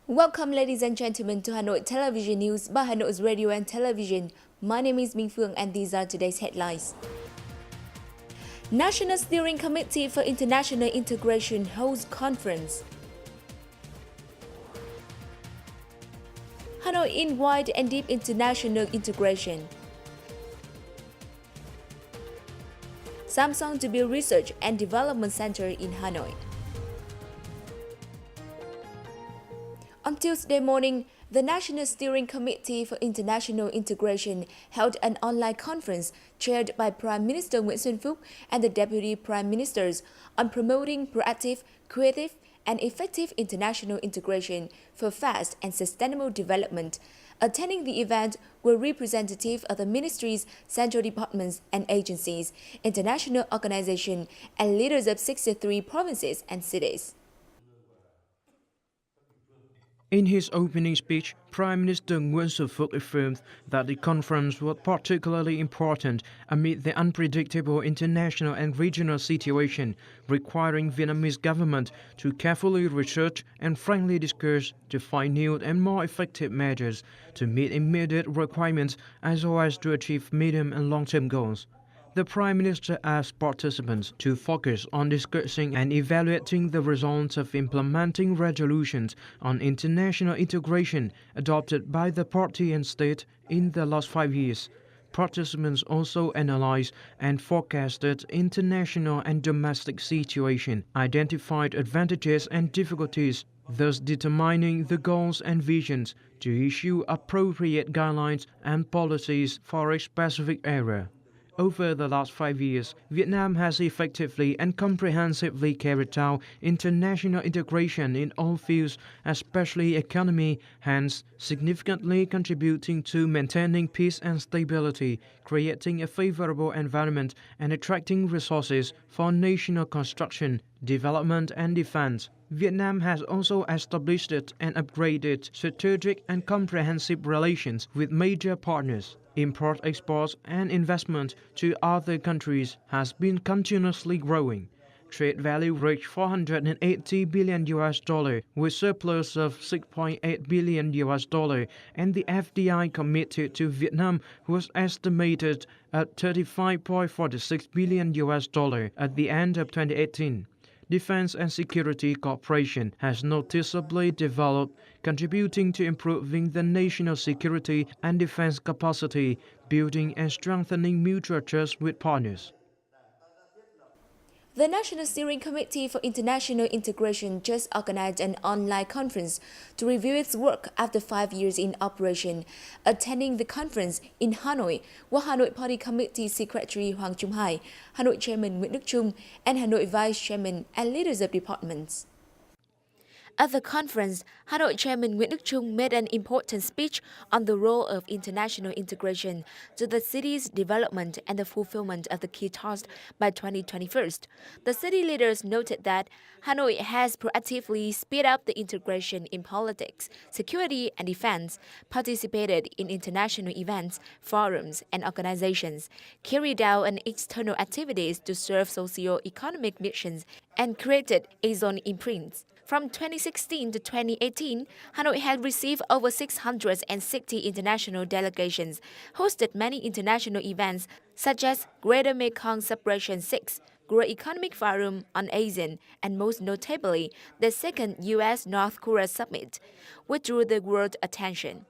Welcome, ladies and gentlemen, to Hanoi Television News by Hanoi's Radio and Television. My name is Phương and these are today's headlines. National Steering Committee for International Integration holds conference. Hanoi in wide and deep international integration. Samsung to build research and development center in Hanoi. On Tuesday morning, the National Steering Committee for International Integration held an online conference chaired by Prime Minister Nguyễn Xuân Phúc and the Deputy Prime Ministers on promoting proactive, creative, and effective international integration for fast and sustainable development. Attending the event were representatives of the ministries, central departments and agencies, international organizations, and leaders of 63 provinces and cities. In his opening speech, Prime Minister Nguyễn Xuân Phúc affirmed that the conference was particularly important amid the unpredictable international and regional situation, requiring Vietnamese government to carefully research and frankly discuss to find new and more effective measures to meet immediate requirements as well as to achieve medium and long-term goals. The Prime Minister asked participants to focus on discussing and evaluating the results of implementing resolutions on international integration adopted by the party and state in the last 5 years. Participants also analyzed and forecasted international and domestic situation, identified advantages and difficulties, thus determining the goals and visions to issue appropriate guidelines and policies for a specific area. Over the last 5 years, Vietnam has effectively and comprehensively carried out international integration in all fields, especially economy, hence significantly contributing to maintaining peace and stability, creating a favorable environment, and attracting resources for national construction, development, and defense. Vietnam has also established and upgraded strategic and comprehensive relations with major partners. Import, exports, and investment to other countries has been continuously growing. Trade value reached $480 billion with surplus of $6.8 billion, and the FDI committed to Vietnam was estimated at $35.46 billion at the end of 2018. Defense and security cooperation has noticeably developed, contributing to improving the national security and defense capacity, building and strengthening mutual trust with partners. The National Steering Committee for International Integration just organized an online conference to review its work after 5 years in operation. Attending the conference in Hanoi were Hanoi Party Committee Secretary Hoàng Trung Hải, Hanoi Chairman Nguyễn Đức Trung, and Hanoi Vice Chairman and leaders of departments. At the conference, Hanoi Chairman Nguyễn Đức Trung made an important speech on the role of international integration to the city's development and the fulfillment of the key tasks by 2021. The city leaders noted that Hanoi has proactively sped up the integration in politics, security, and defense, participated in international events, forums, and organizations, carried out an external activities to serve socio-economic missions, and created a zone imprints. From 2016 to 2018, Hanoi had received over 660 international delegations, hosted many international events such as Greater Mekong Celebration 6, World Economic Forum on ASEAN, and most notably, the second U.S.-North Korea Summit, which drew the world's attention.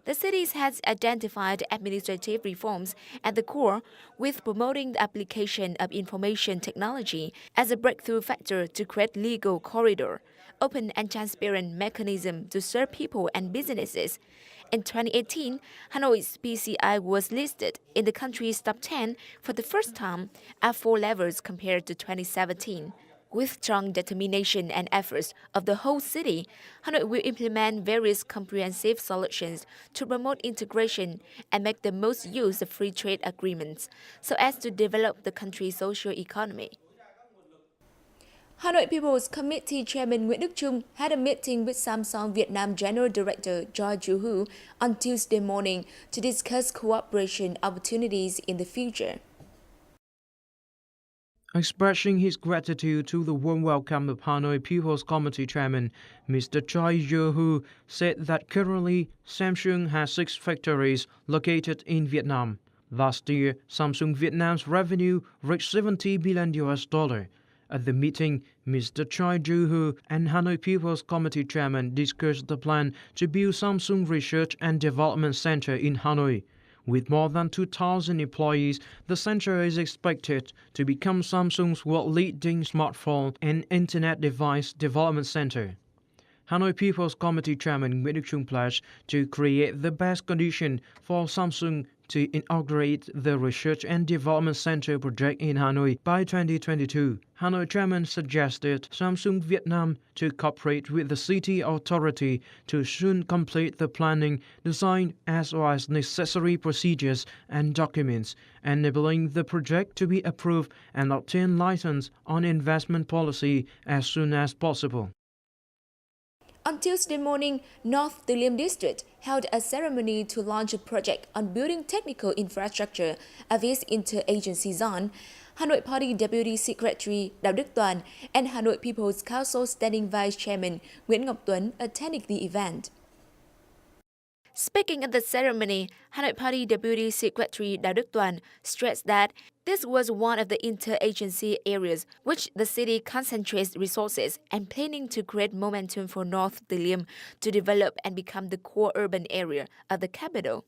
The cities has identified administrative reforms at the core, with promoting the application of information technology as a breakthrough factor to create legal corridor, open and transparent mechanism to serve people and businesses. In 2018, Hanoi's PCI was listed in the country's top 10 for the first time at 4 levels compared to 2017. With strong determination and efforts of the whole city, Hanoi will implement various comprehensive solutions to promote integration and make the most use of free trade agreements so as to develop the country's social economy. Hanoi People's Committee Chairman Nguyễn Đức Trung had a meeting with Samsung Vietnam General Director George Hu on Tuesday morning to discuss cooperation opportunities in the future. Expressing his gratitude to the warm welcome of Hanoi People's Committee Chairman, Mr. Choi Joo-hoo said that currently Samsung has 6 factories located in Vietnam. Last year, Samsung Vietnam's revenue reached $70 billion. At the meeting, Mr. Choi Joo-hoo and Hanoi People's Committee Chairman discussed the plan to build Samsung Research and Development Center in Hanoi. With more than 2,000 employees, the center is expected to become Samsung's world-leading smartphone and internet device development center. Hanoi People's Committee Chairman Nguyễn Đức Trung pledged to create the best condition for Samsung to inaugurate the Research and Development Center project in Hanoi by 2022. Hanoi Chairman suggested Samsung Vietnam to cooperate with the city authority to soon complete the planning, design, as well as necessary procedures and documents, enabling the project to be approved and obtain license on investment policy as soon as possible. On Tuesday morning, North Từ Liêm District held a ceremony to launch a project on building technical infrastructure of its interagency zone. Hanoi Party Deputy Secretary Đào Đức Toàn and Hanoi People's Council Standing Vice Chairman Nguyễn Ngọc Tuấn attended the event. Speaking at the ceremony, Hanoi Party Deputy Secretary Đào Đức Toàn stressed that this was one of the interagency areas which the city concentrates resources and planning to create momentum for North Từ Liêm to develop and become the core urban area of the capital.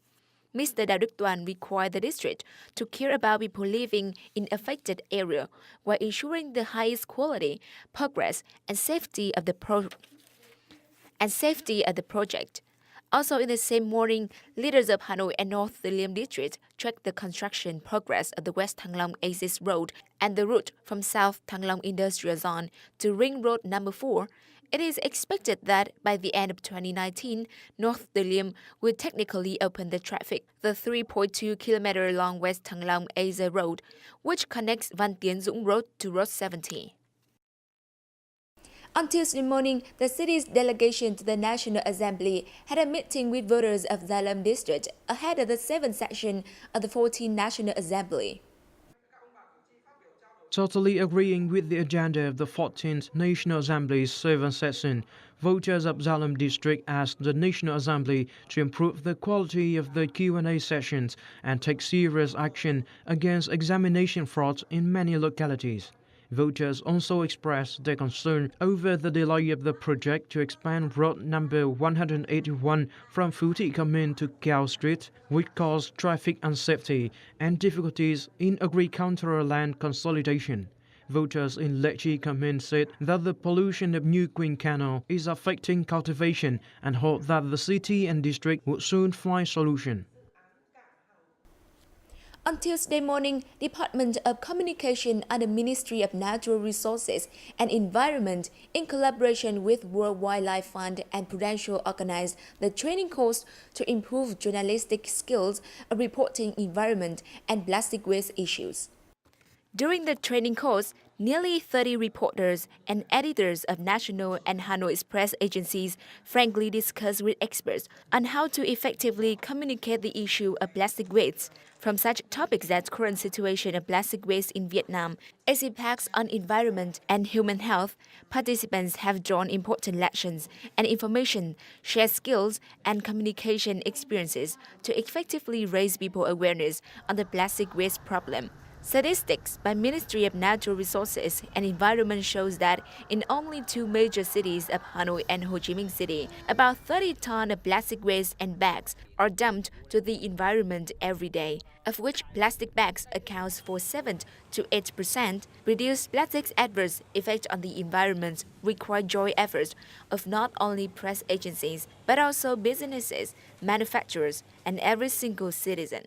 Mr. Đào Đức Toàn required the district to care about people living in affected area while ensuring the highest quality, progress, and safety of the project. Also in the same morning, leaders of Hanoi and North Từ Liêm District tracked the construction progress of the West Thăng Long Axis Road and the route from South Thăng Long Industrial Zone to Ring Road number 4. It is expected that by the end of 2019, North Từ Liêm will technically open the traffic, the 3.2-kilometer-long West Thăng Long Asia Road, which connects Văn Tiến Dũng Road to Road 70. On Tuesday morning, the city's delegation to the National Assembly had a meeting with voters of Gia Lâm District ahead of the 7th session of the 14th National Assembly. Totally agreeing with the agenda of the 14th National Assembly's 7th session, voters of Gia Lâm District asked the National Assembly to improve the quality of the Q&A sessions and take serious action against examination fraud in many localities. Voters also expressed their concern over the delay of the project to expand road number 181 from Phú Thị Come In to Kiao Street, which caused traffic unsafety and difficulties in agricultural land consolidation. Voters in Lệ Chi Come In said that the pollution of New Queen Canal is affecting cultivation and hope that the city and district would soon find solution. On Tuesday morning, Department of Communication and the Ministry of Natural Resources and Environment, in collaboration with World Wildlife Fund and Prudential, organized the training course to improve journalistic skills of reporting environment and plastic waste issues. During the training course, nearly 30 reporters and editors of national and Hanoi's press agencies frankly discussed with experts on how to effectively communicate the issue of plastic waste. From such topics as current situation of plastic waste in Vietnam, its impacts on environment and human health, participants have drawn important lessons and information, shared skills and communication experiences to effectively raise people awareness on the plastic waste problem. Statistics by Ministry of Natural Resources and Environment shows that in only 2 major cities of Hanoi and Ho Chi Minh City, about 30 tons of plastic waste and bags are dumped to the environment every day, of which plastic bags accounts for 7 to 8%. Reduce plastic's adverse effect on the environment require joint efforts of not only press agencies, but also businesses, manufacturers, and every single citizen.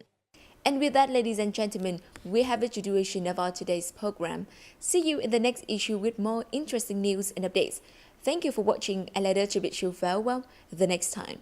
And with that, ladies and gentlemen, we have the duration of our today's program. See you in the next issue with more interesting news and updates. Thank you for watching and let us bid you farewell the next time.